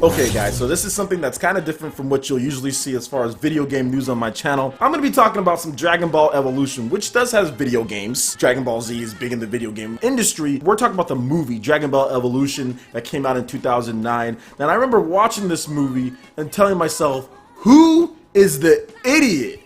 Okay guys, so this is something that's kind of different from what you'll usually see as far as video game news on my channel. I'm going to be talking about some Dragon Ball Evolution, which does have video games. Dragon Ball Z is big in the video game industry. We're talking about the movie Dragon Ball Evolution that came out in 2009. And I remember watching this movie and telling myself, who is the idiot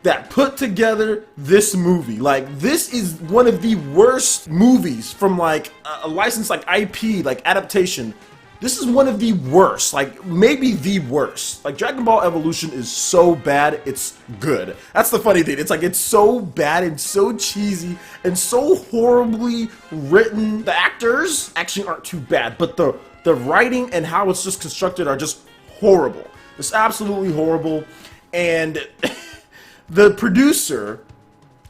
that put together this movie? Like, this is one of the worst movies from like a licensed like IP, like adaptation. This is one of the worst, like maybe the worst. Like Dragon Ball Evolution is so bad, it's good. That's the funny thing. It's like it's so bad and so cheesy and so horribly written. The actors actually aren't too bad, but the writing and how it's just constructed are just horrible. It's absolutely horrible. And the producer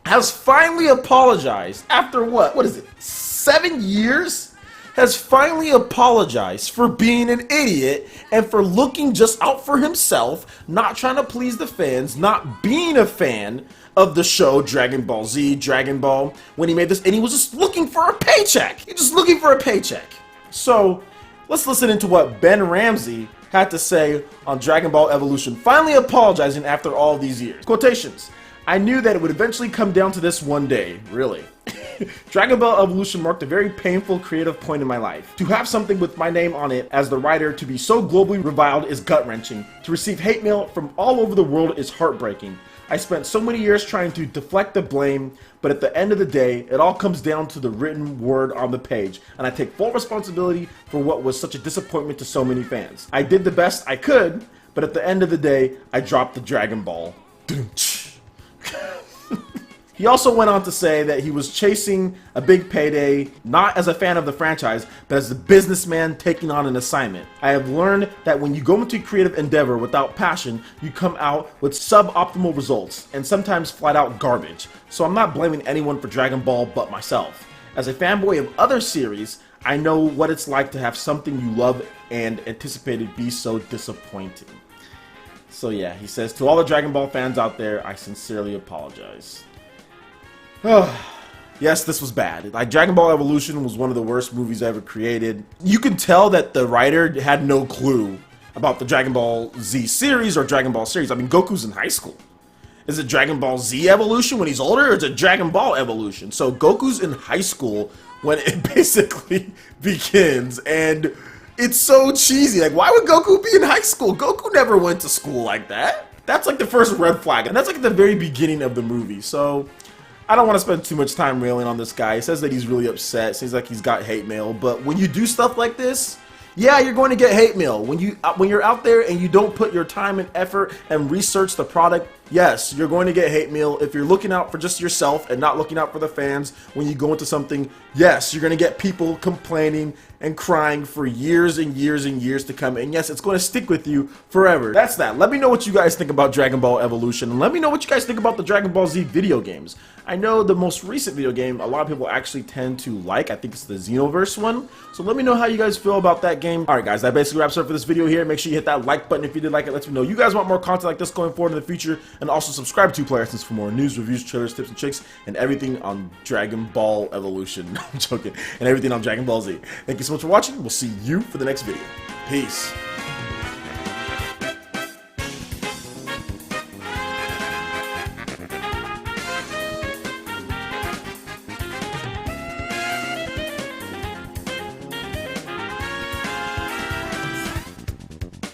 has finally apologized after what is it? 7 years? Has finally apologized for being an idiot and for looking just out for himself, not trying to please the fans, not being a fan of the show Dragon Ball Z, Dragon Ball, when he made this, and he was just looking for a paycheck. He's just looking for a paycheck. So let's listen into what Ben Ramsey had to say on Dragon Ball Evolution, finally apologizing after all these years. Quotations: "I knew that it would eventually come down to this one day, really. Dragon Ball Evolution marked a very painful creative point in my life. To have something with my name on it as the writer to be so globally reviled is gut-wrenching. To receive hate mail from all over the world is heartbreaking. I spent so many years trying to deflect the blame, but at the end of the day, it all comes down to the written word on the page, and I take full responsibility for what was such a disappointment to so many fans. I did the best I could, but at the end of the day, I dropped the Dragon Ball." He also went on to say that he was chasing a big payday, not as a fan of the franchise, but as a businessman taking on an assignment. "I have learned that when you go into a creative endeavor without passion, you come out with suboptimal results, and sometimes flat out garbage. So I'm not blaming anyone for Dragon Ball but myself. As a fanboy of other series, I know what it's like to have something you love and anticipated be so disappointing." So yeah, he says, "To all the Dragon Ball fans out there, I sincerely apologize." Yes, this was bad. Like, Dragon Ball Evolution was one of the worst movies ever created. You can tell that the writer had no clue about the Dragon Ball Z series or Dragon Ball series. I mean, Goku's in high school. Is it Dragon Ball Z Evolution when he's older, or is it Dragon Ball Evolution? So Goku's in high school when it basically begins, and it's so cheesy. Like, why would Goku be in high school? Goku never went to school like that. That's like the first red flag, and that's like at the very beginning of the movie. So I don't want to spend too much time railing on this guy. He says that he's really upset. Seems like he's got hate mail. But when you do stuff like this, yeah, you're going to get hate mail. When you're out there and you don't put your time and effort and research the product, yes, you're going to get hate mail. If you're looking out for just yourself and not looking out for the fans when you go into something, yes, you're going to get people complaining and crying for years and years and years to come. And yes, it's going to stick with you forever. That's that. Let me know what you guys think about Dragon Ball Evolution. And let me know what you guys think about the Dragon Ball Z video games. I know the most recent video game, a lot of people actually tend to like. I think it's the Xenoverse one. So let me know how you guys feel about that game. Alright guys, that basically wraps up for this video here. Make sure you hit that like button if you did like it. Let me know you guys want more content like this going forward in the future. And also subscribe to PlayerEssence for more news, reviews, trailers, tips, and tricks, and everything on Dragon Ball Evolution. No, I'm joking. And everything on Dragon Ball Z. Thank you so much for watching. We'll see you for the next video. Peace.